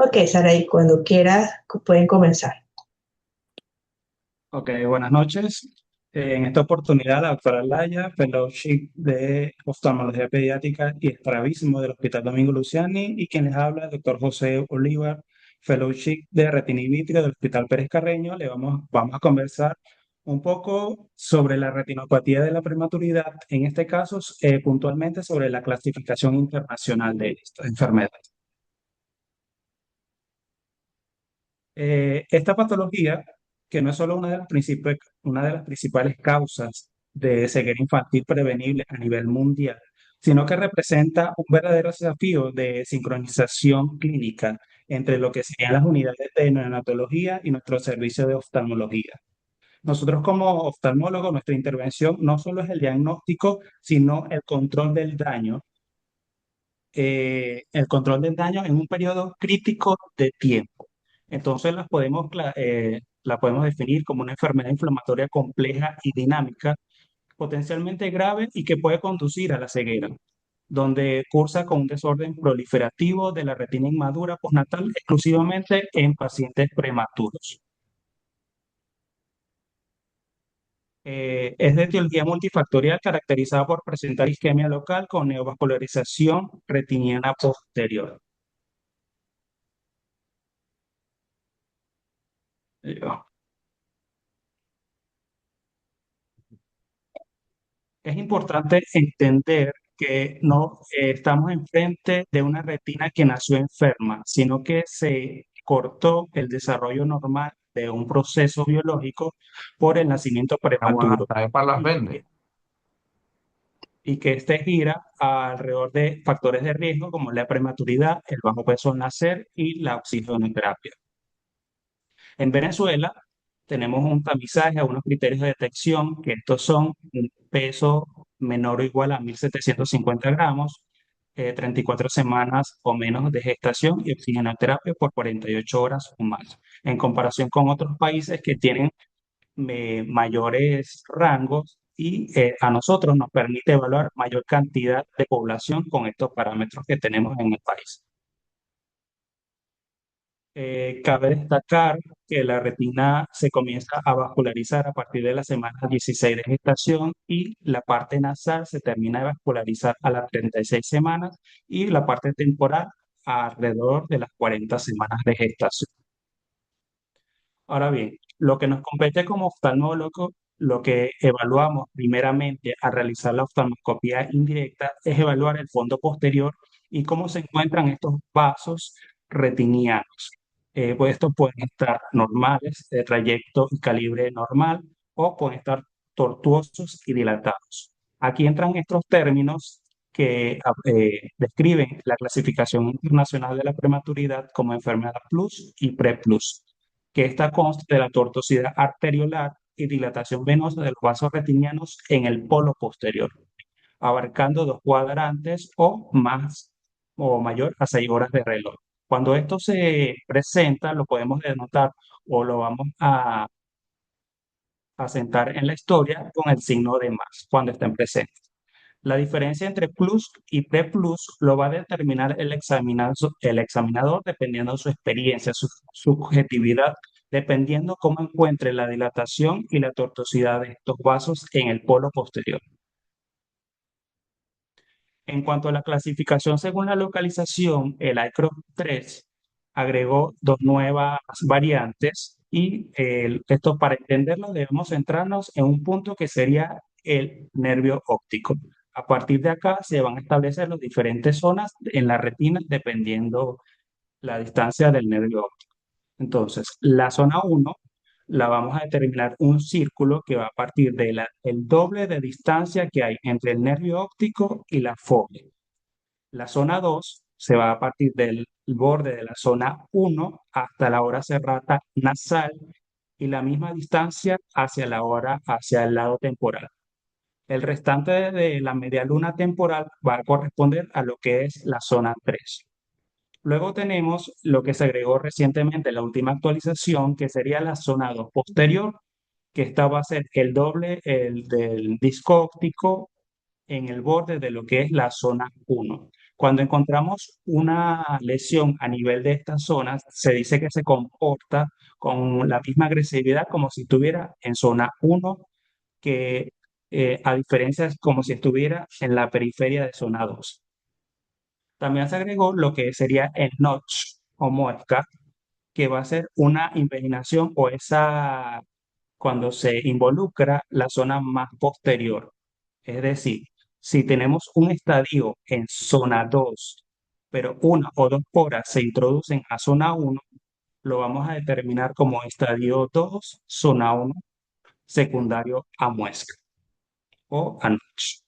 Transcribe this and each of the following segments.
Ok, Saraí, cuando quieras pueden comenzar. Ok, buenas noches. En esta oportunidad, la doctora Laya, Fellowship de Oftalmología Pediátrica y Estrabismo del Hospital Domingo Luciani, y quien les habla, el doctor José Olivar, Fellowship de Retina y Vitrio del Hospital Pérez Carreño. Vamos a conversar un poco sobre la retinopatía de la prematuridad, en este caso, puntualmente sobre la clasificación internacional de esta enfermedad. Esta patología, que no es solo una de las principales causas de ceguera infantil prevenible a nivel mundial, sino que representa un verdadero desafío de sincronización clínica entre lo que serían las unidades de neonatología y nuestro servicio de oftalmología. Nosotros como oftalmólogos, nuestra intervención no solo es el diagnóstico, sino el control del daño en un periodo crítico de tiempo. Entonces la podemos definir como una enfermedad inflamatoria compleja y dinámica, potencialmente grave y que puede conducir a la ceguera, donde cursa con un desorden proliferativo de la retina inmadura postnatal exclusivamente en pacientes prematuros. Es de etiología multifactorial caracterizada por presentar isquemia local con neovascularización retiniana posterior. Eh, Es importante entender que no estamos enfrente de una retina que nació enferma, sino que se cortó el desarrollo normal de un proceso biológico por el nacimiento Aguas prematuro hasta para las y vende. que, y que este gira alrededor de factores de riesgo como la prematuridad, el bajo peso al nacer y la oxigenoterapia. En Venezuela tenemos un tamizaje, unos criterios de detección, que estos son un peso menor o igual a 1.750 gramos, 34 semanas o menos de gestación y oxigenoterapia por 48 horas o más. En comparación con otros países que tienen mayores rangos y a nosotros nos permite evaluar mayor cantidad de población con estos parámetros que tenemos en el país. Cabe destacar que la retina se comienza a vascularizar a partir de la semana 16 de gestación y la parte nasal se termina de vascularizar a las 36 semanas y la parte temporal alrededor de las 40 semanas de gestación. Ahora bien, lo que nos compete como oftalmólogo, lo que evaluamos primeramente al realizar la oftalmoscopía indirecta es evaluar el fondo posterior y cómo se encuentran estos vasos retinianos. Pues estos pueden estar normales, de trayecto y calibre normal, o pueden estar tortuosos y dilatados. Aquí entran estos términos que describen la clasificación internacional de la prematuridad como enfermedad plus y pre-plus, que esta consta de la tortuosidad arteriolar y dilatación venosa de los vasos retinianos en el polo posterior, abarcando dos cuadrantes o más o mayor a 6 horas de reloj. Cuando esto se presenta, lo podemos denotar o lo vamos a sentar en la historia con el signo de más cuando estén presentes. La diferencia entre plus y pre-plus lo va a determinar el examinador dependiendo de su experiencia, su subjetividad, dependiendo cómo encuentre la dilatación y la tortuosidad de estos vasos en el polo posterior. En cuanto a la clasificación según la localización, el ICROC 3 agregó dos nuevas variantes y esto para entenderlo debemos centrarnos en un punto que sería el nervio óptico. A partir de acá se van a establecer las diferentes zonas en la retina dependiendo la distancia del nervio óptico. Entonces, la zona uno la vamos a determinar un círculo que va a partir del doble de distancia que hay entre el nervio óptico y la fóvea. La zona 2 se va a partir del borde de la zona uno hasta la hora serrata nasal y la misma distancia hacia el lado temporal. El restante de la media luna temporal va a corresponder a lo que es la zona 3. Luego tenemos lo que se agregó recientemente en la última actualización, que sería la zona 2 posterior, que esta va a ser el doble del disco óptico en el borde de lo que es la zona uno. Cuando encontramos una lesión a nivel de estas zonas, se dice que se comporta con la misma agresividad como si estuviera en zona 1, que a diferencia es como si estuviera en la periferia de zona 2. También se agregó lo que sería el notch o muesca, que va a ser una invaginación o esa cuando se involucra la zona más posterior. Es decir, si tenemos un estadio en zona 2, pero una o dos poras se introducen a zona 1, lo vamos a determinar como estadio 2, zona 1, secundario a muesca o a notch.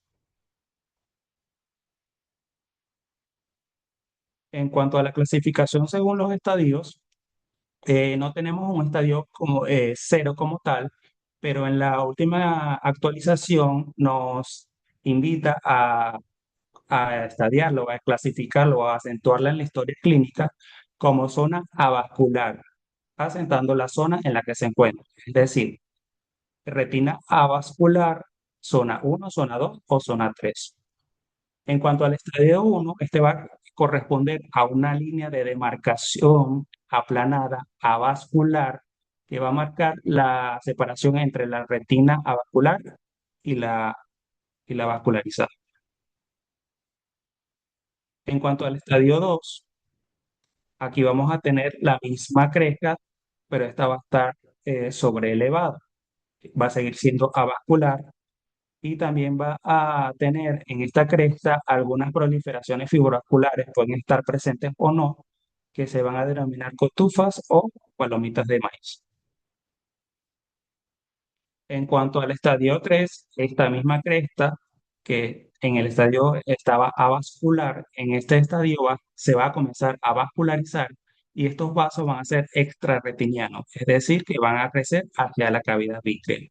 En cuanto a la clasificación según los estadios, no tenemos un estadio como cero como tal, pero en la última actualización nos invita a estadiarlo, a clasificarlo, a acentuarla en la historia clínica como zona avascular, asentando la zona en la que se encuentra. Es decir, retina avascular, zona 1, zona 2 o zona 3. En cuanto al estadio 1, este va a corresponder a una línea de demarcación aplanada avascular que va a marcar la separación entre la retina avascular y la vascularizada. En cuanto al estadio 2, aquí vamos a tener la misma cresta, pero esta va a estar sobreelevada. Va a seguir siendo avascular y también va a tener en esta cresta algunas proliferaciones fibrovasculares, pueden estar presentes o no, que se van a denominar cotufas o palomitas de maíz. En cuanto al estadio 3, esta misma cresta que en el estadio estaba avascular, en este estadio se va a comenzar a vascularizar y estos vasos van a ser extrarretinianos, es decir, que van a crecer hacia la cavidad vitreal.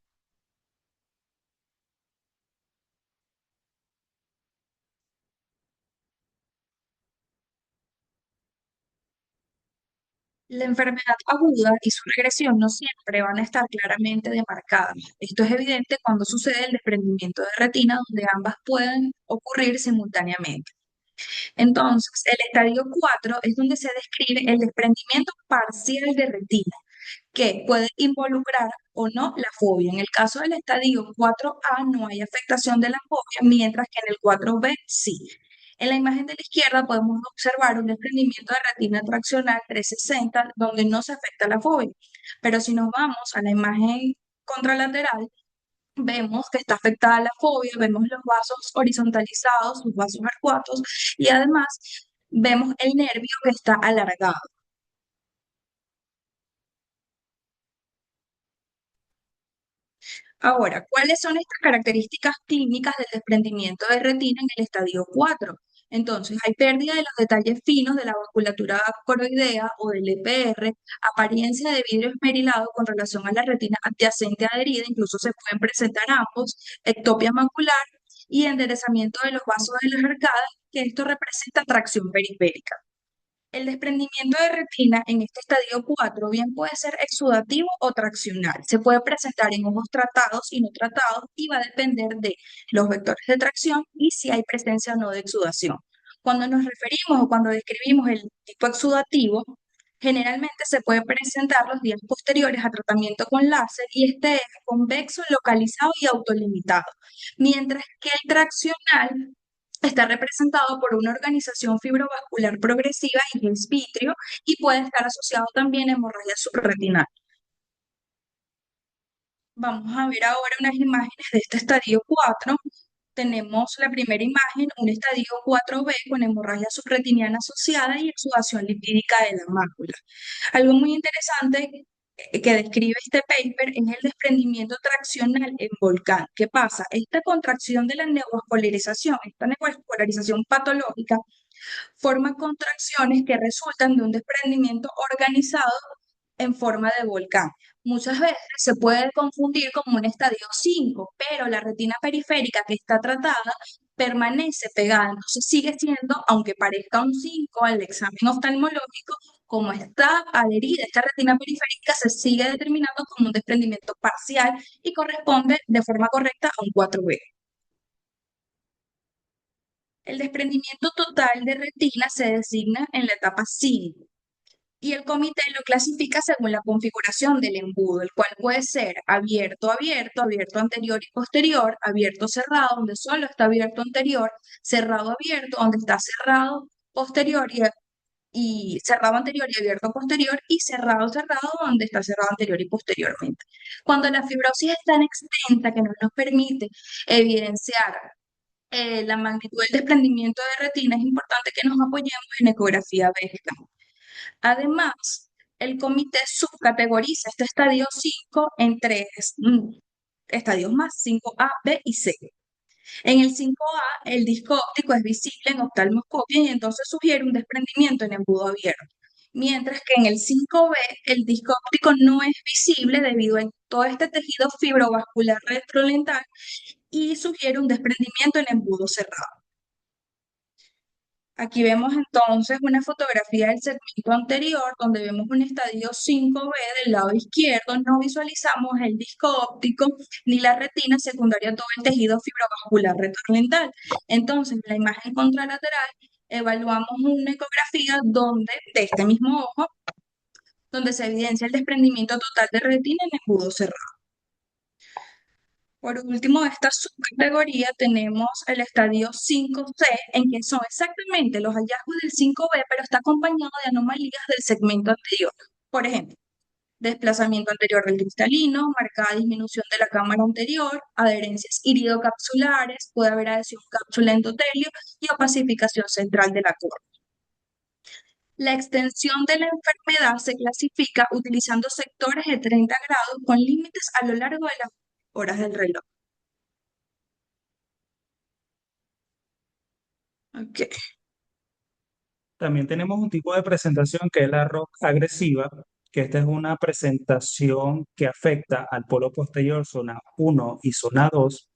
La enfermedad aguda y su regresión no siempre van a estar claramente demarcadas. Esto es evidente cuando sucede el desprendimiento de retina, donde ambas pueden ocurrir simultáneamente. Entonces, el estadio 4 es donde se describe el desprendimiento parcial de retina, que puede involucrar o no la fobia. En el caso del estadio 4A no hay afectación de la fobia, mientras que en el 4B sí. En la imagen de la izquierda podemos observar un desprendimiento de retina traccional 360 donde no se afecta la fobia. Pero si nos vamos a la imagen contralateral, vemos que está afectada la fobia, vemos los vasos horizontalizados, los vasos arcuatos y además vemos el nervio que está alargado. Ahora, ¿cuáles son estas características clínicas del desprendimiento de retina en el estadio 4? Entonces, hay pérdida de los detalles finos de la vasculatura coroidea o del EPR, apariencia de vidrio esmerilado con relación a la retina adyacente adherida, incluso se pueden presentar ambos, ectopia macular y enderezamiento de los vasos de las arcadas, que esto representa tracción periférica. El desprendimiento de retina en este estadio 4 bien puede ser exudativo o traccional. Se puede presentar en ojos tratados y no tratados y va a depender de los vectores de tracción y si hay presencia o no de exudación. Cuando nos referimos o cuando describimos el tipo exudativo, generalmente se puede presentar los días posteriores a tratamiento con láser y este es convexo, localizado y autolimitado. Mientras que el traccional está representado por una organización fibrovascular progresiva y es vitrio y puede estar asociado también a hemorragia subretinal. Vamos a ver ahora unas imágenes de este estadio 4. Tenemos la primera imagen, un estadio 4B con hemorragia subretiniana asociada y exudación lipídica de la mácula. Algo muy interesante que describe este paper es el desprendimiento traccional en volcán. ¿Qué pasa? Esta contracción de la neovascularización, esta neovascularización patológica, forma contracciones que resultan de un desprendimiento organizado en forma de volcán. Muchas veces se puede confundir como un estadio 5, pero la retina periférica que está tratada permanece pegada, entonces sigue siendo, aunque parezca un 5 al examen oftalmológico, como está adherida esta retina periférica, se sigue determinando como un desprendimiento parcial y corresponde de forma correcta a un 4B. El desprendimiento total de retina se designa en la etapa 5 y el comité lo clasifica según la configuración del embudo, el cual puede ser abierto, abierto, abierto anterior y posterior, abierto cerrado, donde solo está abierto anterior, cerrado abierto, donde está cerrado posterior y cerrado anterior y abierto posterior, y cerrado cerrado, donde está cerrado anterior y posteriormente. Cuando la fibrosis es tan extensa que no nos permite evidenciar la magnitud del desprendimiento de retina, es importante que nos apoyemos en ecografía bélica. Además, el comité subcategoriza este estadio 5 en tres estadios más, 5A, B y C. En el 5A, el disco óptico es visible en oftalmoscopia y entonces sugiere un desprendimiento en embudo abierto. Mientras que en el 5B, el disco óptico no es visible debido a todo este tejido fibrovascular retrolental y sugiere un desprendimiento en embudo cerrado. Aquí vemos entonces una fotografía del segmento anterior donde vemos un estadio 5B del lado izquierdo. No visualizamos el disco óptico ni la retina secundaria, todo el tejido fibrovascular retrolental. Entonces, en la imagen contralateral evaluamos una ecografía de este mismo ojo, donde se evidencia el desprendimiento total de retina en embudo cerrado. Por último, de esta subcategoría tenemos el estadio 5C, en que son exactamente los hallazgos del 5B, pero está acompañado de anomalías del segmento anterior. Por ejemplo, desplazamiento anterior del cristalino, marcada disminución de la cámara anterior, adherencias iridocapsulares, puede haber adhesión cápsula endotelio y opacificación central de la córnea. La extensión de la enfermedad se clasifica utilizando sectores de 30 grados con límites a lo largo de las horas del reloj. Okay. También tenemos un tipo de presentación que es la ROC agresiva, que esta es una presentación que afecta al polo posterior, zona 1 y zona 2,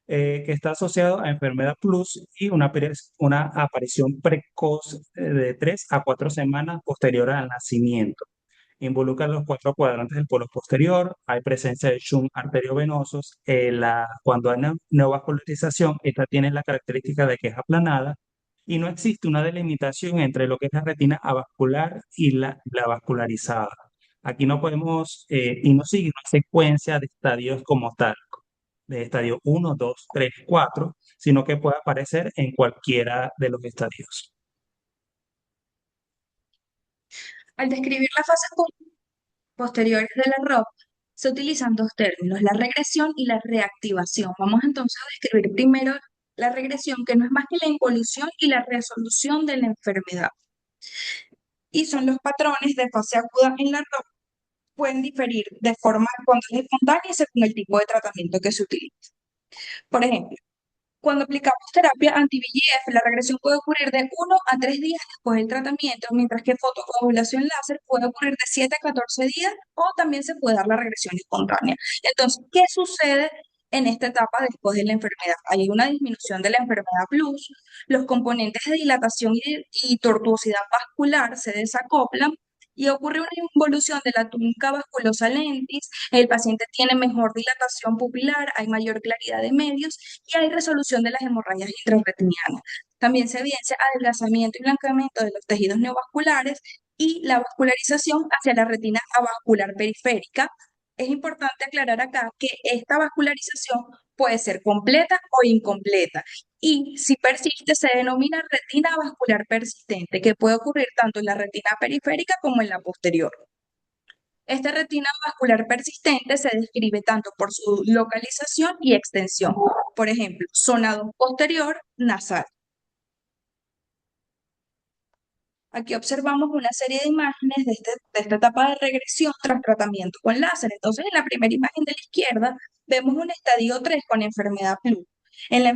que está asociado a enfermedad plus y una aparición precoz de 3 a 4 semanas posterior al nacimiento. Involucra los 4 cuadrantes del polo posterior, hay presencia de shunt arteriovenosos. Cuando hay neovascularización, esta tiene la característica de que es aplanada y no existe una delimitación entre lo que es la retina avascular y la vascularizada. Aquí no podemos, y no sigue una secuencia de estadios como tal, de estadio 1, 2, 3, 4, sino que puede aparecer en cualquiera de los estadios. Al describir las fases posteriores de la ROP, se utilizan dos términos, la regresión y la reactivación. Vamos entonces a describir primero la regresión, que no es más que la involución y la resolución de la enfermedad. Y son los patrones de fase aguda en la ROP. Pueden diferir de forma espontánea según el tipo de tratamiento que se utilice. Por ejemplo, cuando aplicamos terapia anti-VEGF, la regresión puede ocurrir de 1 a 3 días después del tratamiento, mientras que fotocoagulación láser puede ocurrir de 7 a 14 días o también se puede dar la regresión espontánea. Entonces, ¿qué sucede en esta etapa después de la enfermedad? Hay una disminución de la enfermedad plus, los componentes de dilatación y tortuosidad vascular se desacoplan y ocurre una involución de la túnica vasculosa lentis, el paciente tiene mejor dilatación pupilar, hay mayor claridad de medios y hay resolución de las hemorragias intrarretinianas. También se evidencia adelgazamiento y blanqueamiento de los tejidos neovasculares y la vascularización hacia la retina avascular periférica. Es importante aclarar acá que esta vascularización puede ser completa o incompleta y si persiste se denomina retina vascular persistente, que puede ocurrir tanto en la retina periférica como en la posterior. Esta retina vascular persistente se describe tanto por su localización y extensión. Por ejemplo, zona 2 posterior nasal. Aquí observamos una serie de imágenes de esta etapa de regresión tras tratamiento con láser. Entonces, en la primera imagen de la izquierda vemos un estadio 3 con enfermedad plus. En la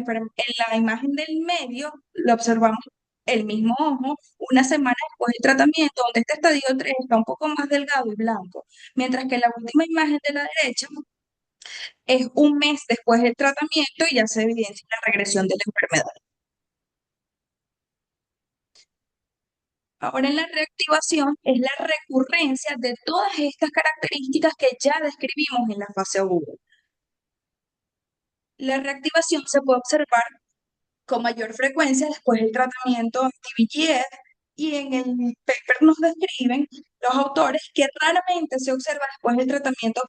imagen del medio lo observamos el mismo ojo una semana después del tratamiento, donde este estadio 3 está un poco más delgado y blanco, mientras que la última imagen de la derecha es un mes después del tratamiento y ya se evidencia la regresión de la enfermedad. Ahora en la reactivación es la recurrencia de todas estas características que ya describimos en la fase aguda. La reactivación se puede observar con mayor frecuencia después del tratamiento anti-VEGF, y en el paper nos describen los autores que raramente se observa después del tratamiento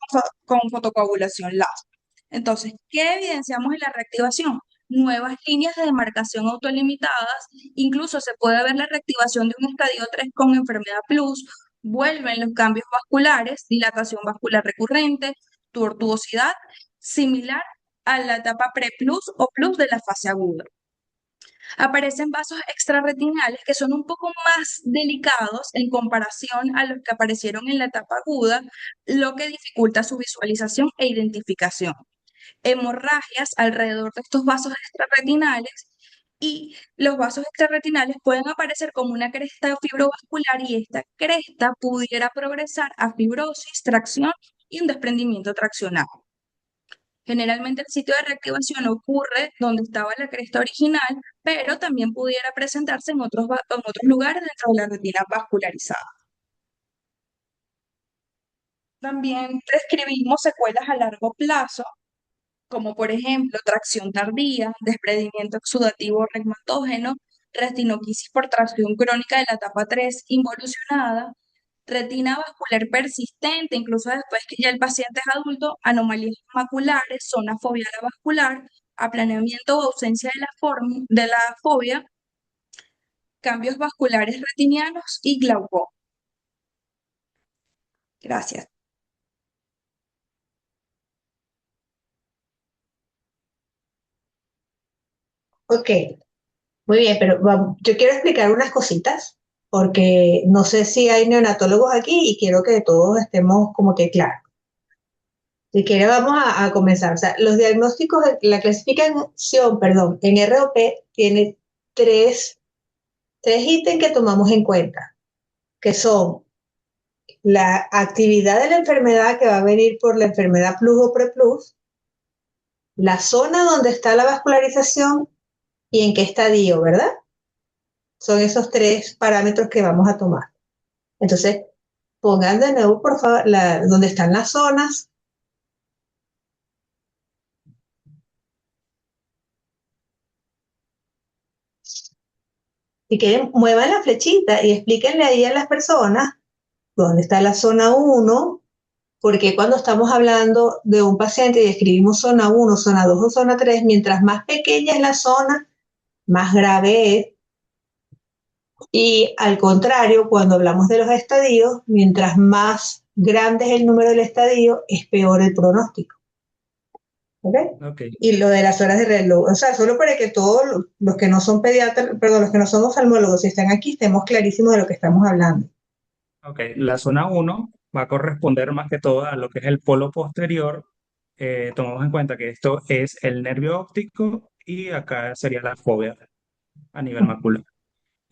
con fotocoagulación láser. Entonces, ¿qué evidenciamos en la reactivación? Nuevas líneas de demarcación autolimitadas, incluso se puede ver la reactivación de un estadio 3 con enfermedad plus, vuelven los cambios vasculares, dilatación vascular recurrente, tortuosidad, similar a la etapa pre-plus o plus de la fase aguda. Aparecen vasos extrarretinales que son un poco más delicados en comparación a los que aparecieron en la etapa aguda, lo que dificulta su visualización e identificación. Hemorragias alrededor de estos vasos extrarretinales, y los vasos extrarretinales pueden aparecer como una cresta fibrovascular, y esta cresta pudiera progresar a fibrosis, tracción y un desprendimiento traccionado. Generalmente el sitio de reactivación ocurre donde estaba la cresta original, pero también pudiera presentarse en otros lugares dentro de la retina vascularizada. También prescribimos secuelas a largo plazo, como por ejemplo tracción tardía, desprendimiento exudativo regmatógeno, retinoquisis por tracción crónica de la etapa 3 involucionada, retina vascular persistente, incluso después que ya el paciente es adulto, anomalías maculares, zona foveal vascular, aplanamiento o ausencia de la fobia, cambios vasculares retinianos y glaucoma. Gracias. Ok, muy bien, pero yo quiero explicar unas cositas porque no sé si hay neonatólogos aquí y quiero que todos estemos como que claros. Si quiere, vamos a comenzar. O sea, los diagnósticos, la clasificación, perdón, en ROP tiene tres ítems que tomamos en cuenta, que son la actividad de la enfermedad que va a venir por la enfermedad plus o preplus, la zona donde está la vascularización y en qué estadio, ¿verdad? Son esos tres parámetros que vamos a tomar. Entonces, pongan de nuevo, por favor, donde están las zonas. Si quieren, muevan la flechita y explíquenle ahí a las personas dónde está la zona 1, porque cuando estamos hablando de un paciente y describimos zona 1, zona 2 o zona 3, mientras más pequeña es la zona, más grave es. Y al contrario, cuando hablamos de los estadios, mientras más grande es el número del estadio, es peor el pronóstico. ¿Ok? Ok, Y lo de las horas de reloj, o sea, solo para que todos los que no son pediatras, perdón, los que no son oftalmólogos, si están aquí, estemos clarísimos de lo que estamos hablando. ok. La zona uno va a corresponder más que todo a lo que es el polo posterior. Tomamos en cuenta que esto es el nervio óptico y acá sería la fóvea a nivel macular.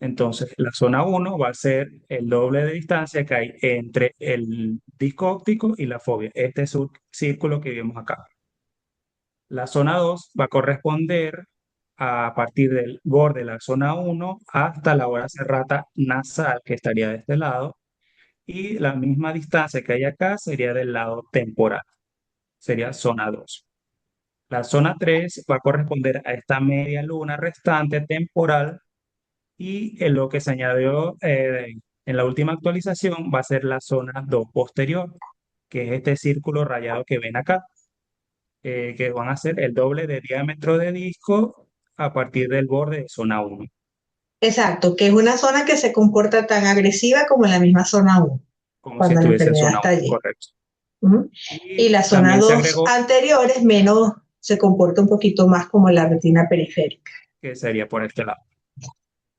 Entonces, la zona uno va a ser el doble de distancia que hay entre el disco óptico y la fóvea. Este es un círculo que vemos acá. La zona 2 va a corresponder a partir del borde de la zona uno hasta la hora serrata nasal, que estaría de este lado, y la misma distancia que hay acá sería del lado temporal, sería zona 2. La zona 3 va a corresponder a esta media luna restante temporal, y en lo que se añadió en la última actualización va a ser la zona 2 posterior, que es este círculo rayado que ven acá, que van a ser el doble de diámetro de disco a partir del borde de zona 1, Exacto, que es una zona que se comporta tan agresiva como la misma zona 1, como si cuando la estuviese en enfermedad zona está 1, allí. correcto. Ujú. Y Y la zona también se 2 agregó, anterior es menos, se comporta un poquito más como la retina periférica. que sería por este lado.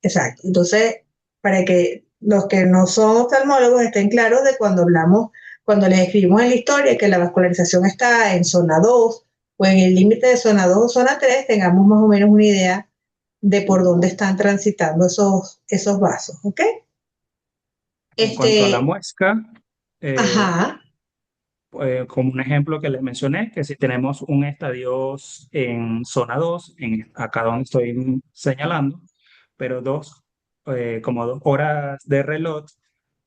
Exacto. Entonces, para que los que no son oftalmólogos estén claros de cuando hablamos, cuando les escribimos en la historia que la vascularización está en zona 2 o en el límite de zona 2 o zona 3, tengamos más o menos una idea de por dónde están transitando esos vasos, ¿ok? En cuanto a la Este, muesca, eh, ajá, como un ejemplo que les mencioné, que si tenemos un estadio en zona 2, acá donde estoy señalando, pero como 2 horas de reloj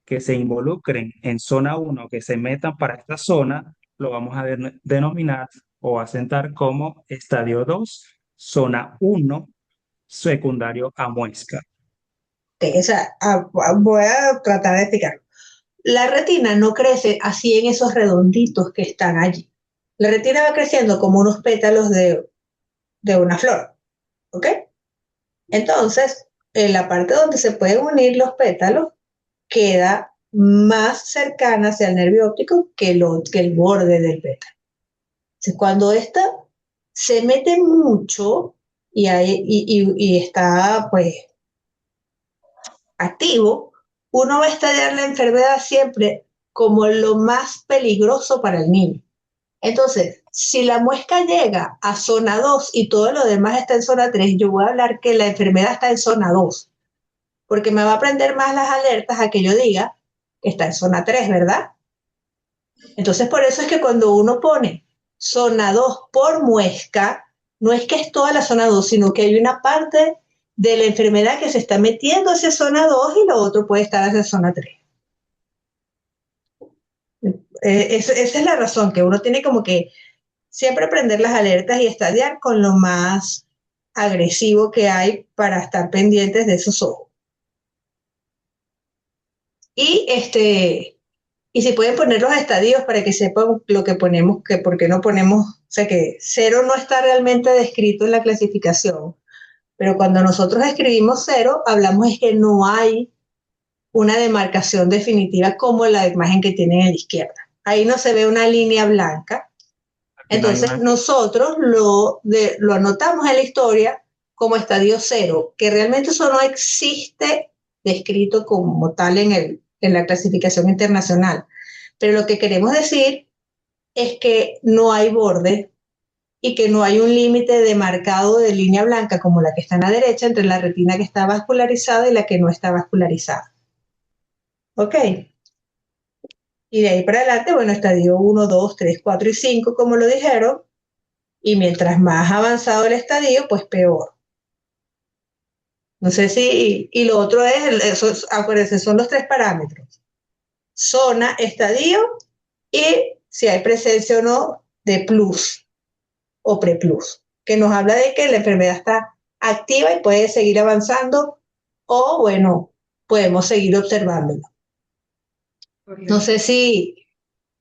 que se involucren en zona 1, que se metan para esta zona, lo vamos a denominar o asentar como estadio 2, zona 1, secundario a muesca. O sea, voy a tratar de explicar. La retina no crece así en esos redonditos que están allí. La retina va creciendo como unos pétalos de una flor, ¿ok? Entonces, en la parte donde se pueden unir los pétalos, queda más cercana hacia el nervio óptico que el borde del pétalo. Entonces, cuando esta se mete mucho y está pues activo, uno va a estallar la enfermedad siempre como lo más peligroso para el niño. Entonces, si la muesca llega a zona 2 y todo lo demás está en zona 3, yo voy a hablar que la enfermedad está en zona 2, porque me va a prender más las alertas a que yo diga que está en zona 3, ¿verdad? Entonces, por eso es que cuando uno pone zona 2 por muesca, no es que es toda la zona 2, sino que hay una parte de la enfermedad que se está metiendo hacia zona 2 y lo otro puede estar hacia zona 3. Esa es la razón, que uno tiene como que siempre prender las alertas y estadiar con lo más agresivo que hay para estar pendientes de esos ojos. Y si pueden poner los estadios para que sepan lo que ponemos, que por qué no ponemos, o sea que cero no está realmente descrito en la clasificación, pero cuando nosotros escribimos cero, hablamos es que no hay una demarcación definitiva como la imagen que tienen a la izquierda. Ahí no se ve una línea blanca. Entonces nosotros lo anotamos en la historia como estadio cero, que realmente eso no existe descrito como tal en la clasificación internacional. Pero lo que queremos decir es que no hay borde y que no hay un límite demarcado de línea blanca como la que está en la derecha entre la retina que está vascularizada y la que no está vascularizada. ¿Ok? Y de ahí para adelante, bueno, estadio 1, 2, 3, 4 y 5, como lo dijeron, y mientras más avanzado el estadio, pues peor. No sé si, y lo otro es, acuérdense, son los 3 parámetros: zona, estadio y si hay presencia o no de plus o preplus, que nos habla de que la enfermedad está activa y puede seguir avanzando o, bueno, podemos seguir observándolo. No sé si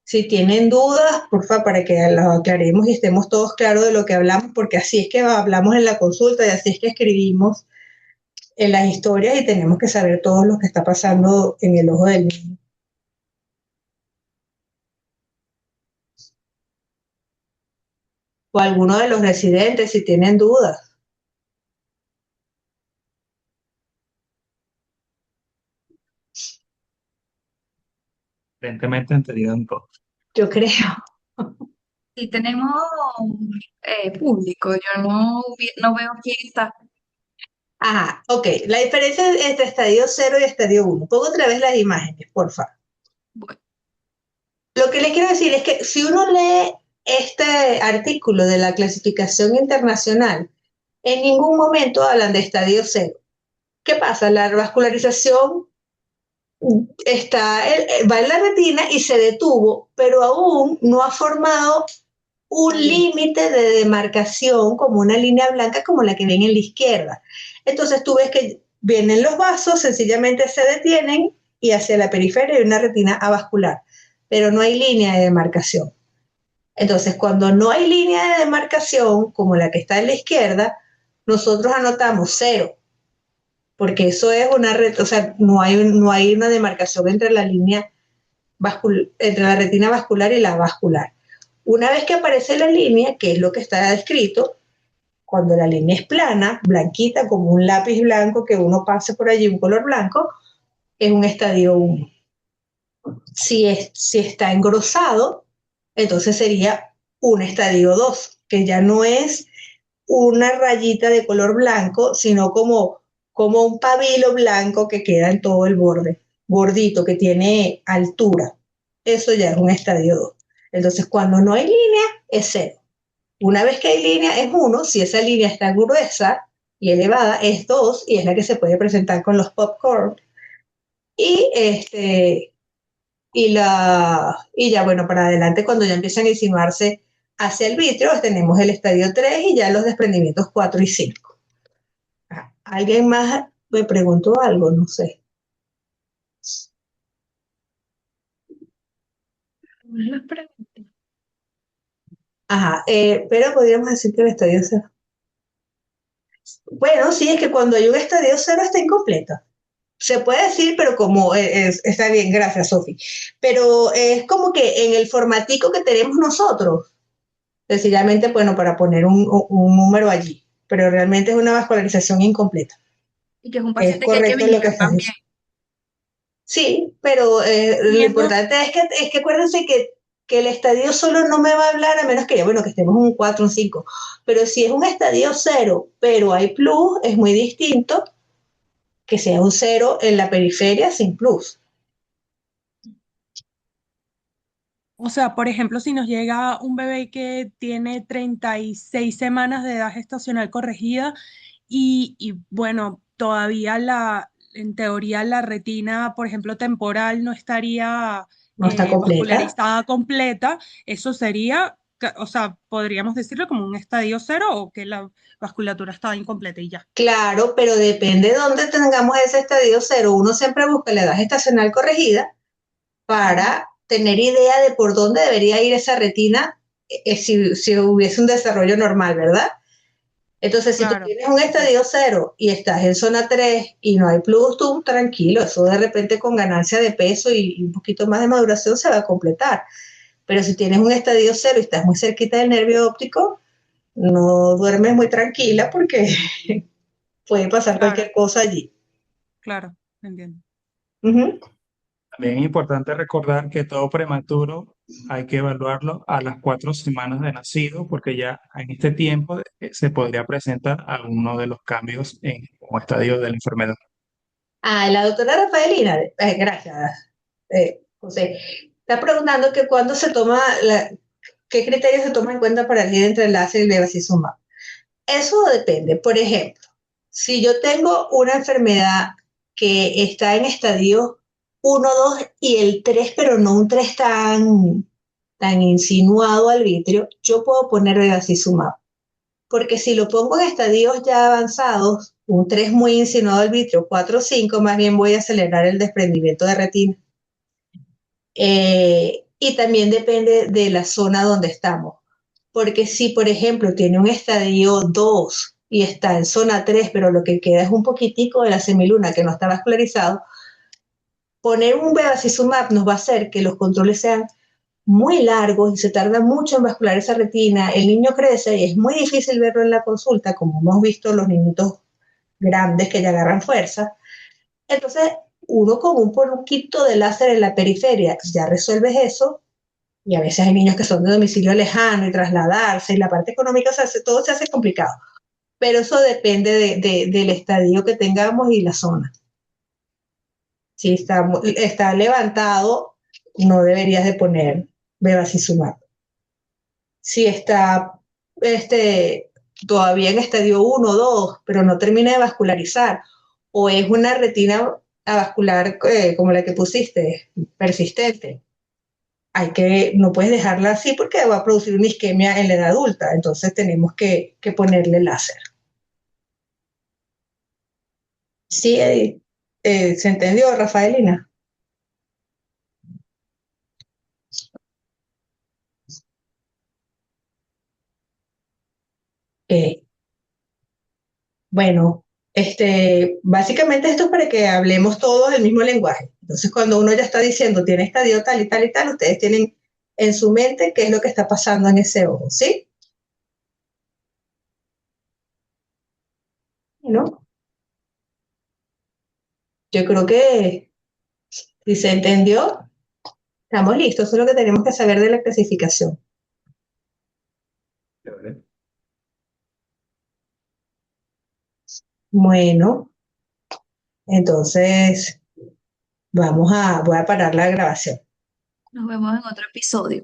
tienen dudas, por favor, para que lo aclaremos y estemos todos claros de lo que hablamos, porque así es que hablamos en la consulta y así es que escribimos en las historias y tenemos que saber todo lo que está pasando en el ojo del niño. O alguno de los residentes, si tienen dudas. Aparentemente entendido en todo. Yo creo. Si tenemos público, yo no veo quién está. Ajá, ok. La diferencia entre estadio 0 y estadio 1. Pongo otra vez las imágenes, por favor. Bueno, Lo que les quiero decir es que si uno lee este artículo de la clasificación internacional, en ningún momento hablan de estadio 0. ¿Qué pasa? La vascularización va en la retina y se detuvo, pero aún no ha formado un límite de demarcación como una línea blanca como la que ven en la izquierda. Entonces tú ves que vienen los vasos, sencillamente se detienen y hacia la periferia hay una retina avascular, pero no hay línea de demarcación. Entonces, cuando no hay línea de demarcación como la que está en la izquierda, nosotros anotamos cero, porque eso es una red, o sea, no hay una demarcación entre la línea entre la retina vascular y la vascular. Una vez que aparece la línea, que es lo que está descrito, cuando la línea es plana, blanquita, como un lápiz blanco que uno pase por allí, un color blanco, es un estadio 1. Si está engrosado, entonces sería un estadio 2, que ya no es una rayita de color blanco, sino como un pabilo blanco que queda en todo el borde, gordito, que tiene altura. Eso ya es un estadio 2. Entonces, cuando no hay línea, es 0. Una vez que hay línea, es 1. Si esa línea está gruesa y elevada, es 2, y es la que se puede presentar con los popcorn. Y ya, bueno, para adelante, cuando ya empiezan a insinuarse hacia el vitrio, tenemos el estadio 3 y ya los desprendimientos 4 y 5. ¿Alguien más me preguntó algo? No sé. Las preguntas. Ajá, pero podríamos decir que el estadio cero. Bueno, sí, es que cuando hay un estadio cero está incompleto. Se puede decir, pero como está bien, gracias, Sofi. Pero es como que en el formatico que tenemos nosotros, sencillamente, bueno, para poner un número allí, pero realmente es una vascularización incompleta. Y que es un Es paciente que hay que correcto lo que vigilar estás también. diciendo. Sí, pero lo Viendo, importante es que acuérdense que el estadio solo no me va a hablar a menos que, bueno, que estemos en un 4 un 5. Pero si es un estadio cero, pero hay plus, es muy distinto que sea un cero en la periferia sin plus. O sea, por ejemplo, si nos llega un bebé que tiene 36 semanas de edad gestacional corregida bueno, todavía en teoría la retina, por ejemplo, temporal no estaría No está completa. vascularizada completa, eso sería, o sea, podríamos decirlo como un estadio cero o que la vasculatura estaba incompleta y ya. Claro, pero depende de dónde tengamos ese estadio cero. Uno siempre busca la edad gestacional corregida Ujú. para tener idea de por dónde debería ir esa retina si hubiese un desarrollo normal, ¿verdad? Entonces, si tú Claro, tienes un entiendo. estadio cero y estás en zona 3 y no hay plus, tú tranquilo, eso de repente con ganancia de peso y un poquito más de maduración se va a completar. Pero si tienes un estadio cero y estás muy cerquita del nervio óptico, no duermes muy tranquila porque puede pasar Claro, cualquier cosa allí. claro, entiendo. Ujú. También es importante recordar que todo prematuro hay que evaluarlo a las 4 semanas de nacido, porque ya en este tiempo se podría presentar alguno de los cambios en como estadio de la enfermedad. Ah, la doctora Rafaelina, gracias, José, está preguntando que cuándo se toma, qué criterios se toman en cuenta para elegir entre el láser y el bevacizumab. Eso depende. Por ejemplo, si yo tengo una enfermedad que está en estadio 1, 2 y el 3, pero no un 3 tan insinuado al vitrio, yo puedo poner bevacizumab. Porque si lo pongo en estadios ya avanzados, un 3 muy insinuado al vitrio, 4 o 5, más bien voy a acelerar el desprendimiento de retina. Y también depende de la zona donde estamos. Porque si, por ejemplo, tiene un estadio 2 y está en zona 3, pero lo que queda es un poquitico de la semiluna que no está vascularizado, poner un bevacizumab nos va a hacer que los controles sean muy largos y se tarda mucho en vascular esa retina. El niño crece y es muy difícil verlo en la consulta, como hemos visto los niñitos grandes que ya agarran fuerza. Entonces, uno con un poquito de láser en la periferia ya resuelves eso. Y a veces hay niños que son de domicilio lejano y trasladarse, y la parte económica todo se hace complicado. Pero eso depende del estadio que tengamos y la zona. Si está levantado, no deberías de poner bevacizumab. Si está este, todavía en estadio 1 o 2, pero no termina de vascularizar, o es una retina avascular como la que pusiste, persistente, no puedes dejarla así porque va a producir una isquemia en la edad adulta, entonces tenemos que ponerle láser. Sí, ¿se entendió, Rafaelina? Eh, bueno, básicamente esto es para que hablemos todos el mismo lenguaje. Entonces, cuando uno ya está diciendo tiene estadio tal y tal y tal, ustedes tienen en su mente qué es lo que está pasando en ese ojo, ¿sí? ¿No? Yo creo que si se entendió, estamos listos. Eso es lo que tenemos que saber de la clasificación. Bueno, entonces voy a parar la grabación. Nos vemos en otro episodio.